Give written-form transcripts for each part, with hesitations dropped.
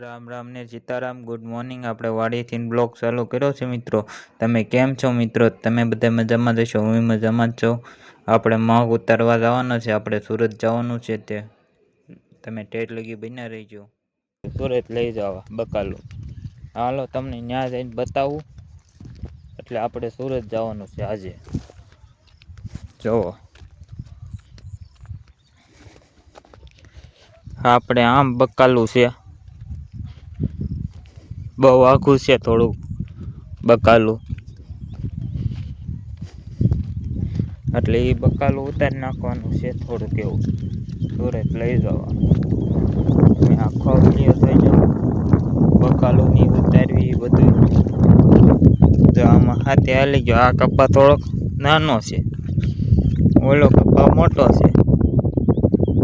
રામ રામ ને Sitaram. Good morning. આપણે વાડીથી blog ચાલુ કર્યો છે મિત્રો. તમે કેમ છો મિત્રો? તમે બધા મજામાં જશો? હું મજામાં જ છું. આપણે મગ ઉતારવા જવાનો છે. આપણે સુરત જવાનું છે. તે તમે ટેટ લગી બન્યા રહીજો. સુરત લઈ જવા બકાલું. હાલો તમને ત્યાં જઈને બતાવું. એટલે આપણે સુરત જવાનું છે આજે. જુઓ આપણે આમ બકાલું છે. બહુ આઘું છે થોડુંક બકાલું, એટલે એ બકાલું ઉતારી નાખવાનું છે થોડુંક એવું. સુરત લઈ જવા આખો વિડીયો થઈ જાય. બકાલું ની ઉતારવી બધું તો આમાં હાથે હાલી ગયો. આ કપ્પા થોડોક નાનો છે, ઓલો કપ્પા મોટો છે.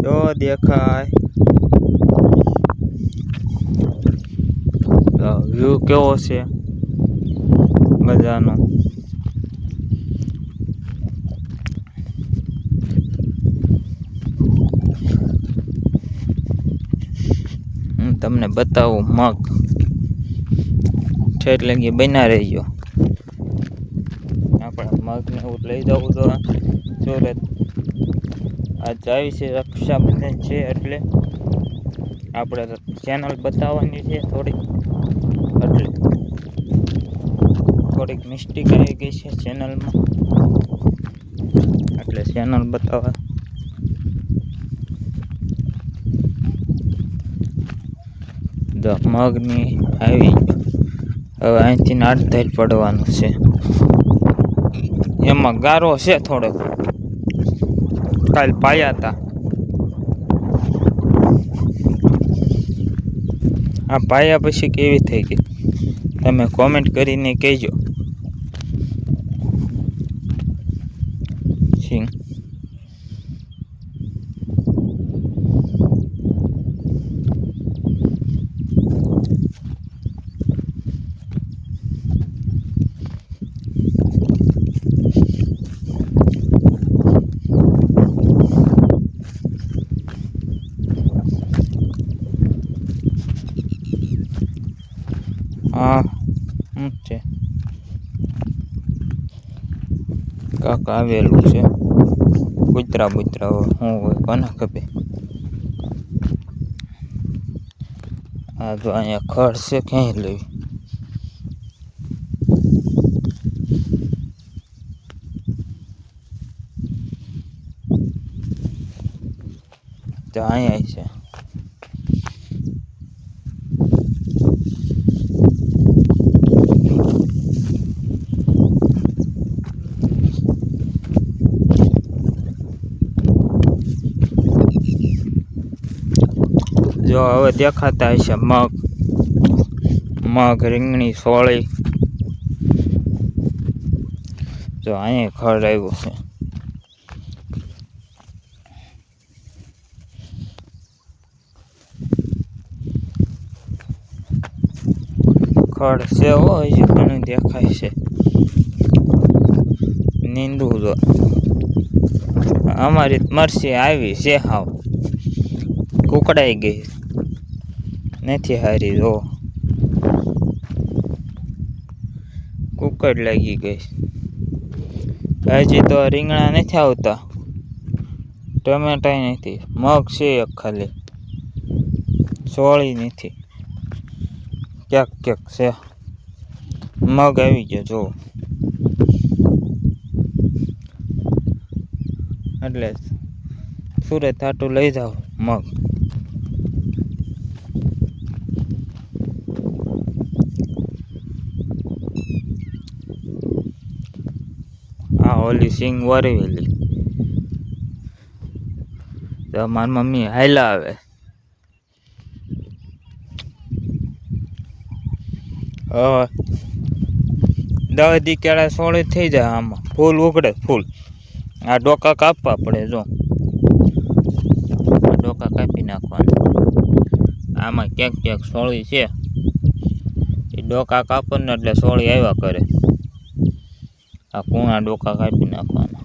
જો દેખાય વ્યૂ કેવો છે મજાનો. હું તમને બતાવું મગ. ઠેઠ લગી બના રહીજો. આપણે મગને એવું લઈ જવું તો સુરત. આ આવી છે રક્ષાબંધન છે એટલે આપણે ચેનલ બતાવવાની છે થોડીક, એટલે થોડીક મિસ્ટેક આવી ગઈ છે ચેનલમાં, એટલે ચેનલ બતાવવા. મગની આવી હવે અહીંથી નાટધર પડવાનું છે. એમાં ગારો છે થોડોક, કાલ પાયા હતા. આ પાયા પછી કેવી થઈ ગઈ તમે કોમેન્ટ કરીને કહેજો. સિંગ હા શું છે કાક આવેલું છે. કૂતરા બુતરા શું હોય કોને ખબર. આ તો અહીંયા ખડ છે, ક્યાંય લેવી. તો અહીંયા છે. જો હવે દેખાતા હશે મગ રીંગણી સોળી. જો અહીંયા ખડ આવ્યું છે. ખડ છે હજી ઘણું દેખાય છે. નીંદવું જો અમારી મરસી આવી છે, હાવ કુકડાઈ ગઈ નથી હારી. જો કુકડ લાગી ગઈ. હજી તો રીંગણા નથી આવતા, ટમેટા નથી, મગ છે એક ખાલી, સોળી નથી. ક્યાંક ક્યાંક છે. મગ આવી ગયો જો, એટલે સુરત આટું લઈ જાવ મગ. આ ઓલી સિંગ વરવેલી તો મારી મમ્મી હાયલા આવે. હવે 10 દી કેળા સોળી થઈ જાય. આમાં ફૂલ ઉગડે ફૂલ. આ ડોકા કાપવા પડે. જો ડોકા કાપી નાખવાના. આમાં ક્યાંક ક્યાંક સોળી છે, એ ડોકા કાપો ને એટલે સોળી આવ્યા કરે. આ કૂણા ડોકા કાપી નાખવાના,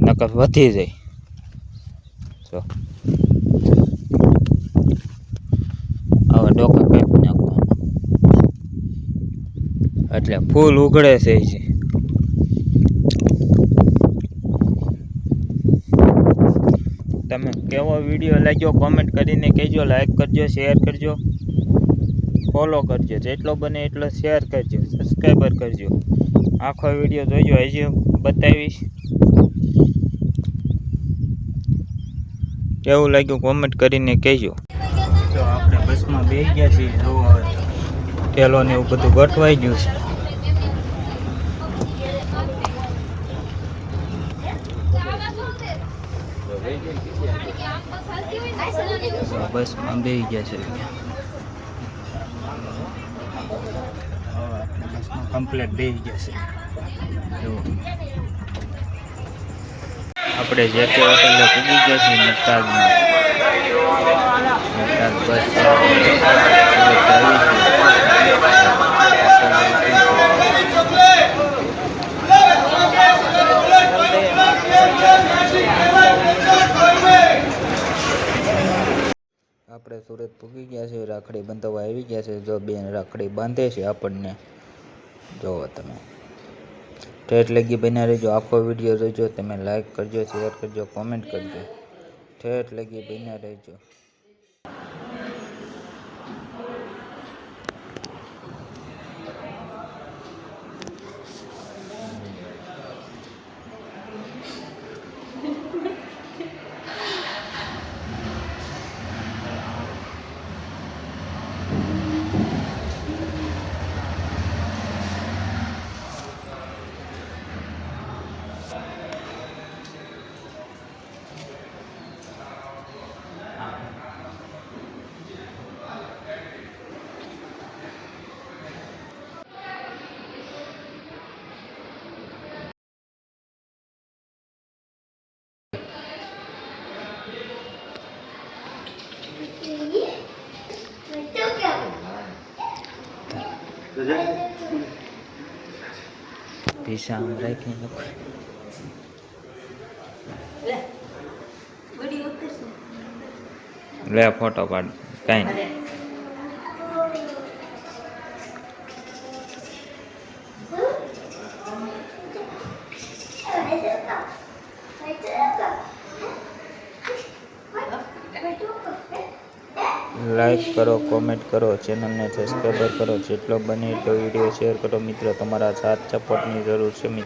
નકર વધી જાય. જો એટલે ફૂલ ઉઘડે છે એ. તમે કેવો વિડીયો લાગ્યો કોમેન્ટ કરીને કહેજો, લાઈક કરજો, શેર કરજો, ફોલો કરજો, જેટલો બને એટલો શેર કરજો, સબસ્ક્રાઈબર કરજો. આખો વિડીયો જોઈજો, હજી બતાવીશ. કેવું લાગ્યું કોમેન્ટ કરીને કહેજો. તો આપણે બસમાં બેસી ગયા છીએ, જો ઠેલો ને એવું બધું ગોઠવાઈ ગયું છે. બસમાં બેસી ગયા છે, બસમાં કમ્પ્લેટ બેસી ગયા છે. આપણે જે તે હોટલે પૂગી ગયા છીએ નટરાજમાં. નટરાજ બસ આપણે સુરત પૂગી ગયા છે. રાખડી બંધાવવા આવી ગયા છે. જો બેન રાખડી બાંધે છે આપણને, જોવો તમે. ઠેઠ લગી બન્યા રહેજો, આખો વિડીયો જોઈજો. તમે લાઈક કરજો, શેર કરજો, કોમેન્ટ કરજો. ઠેઠ લગી બન્યા રહેજો. પૈસા આમ રાખી નાખો. લે ફોટો પાડ, કઈ નહીં. લાઈક કરો, કોમેન્ટ કરો, ચેનલને સબસ્ક્રાઈબર કરો, જેટલો બને એટલો વિડીયો શેર કરો. મિત્રો તમારા સાથ સપોર્ટની જરૂર છે.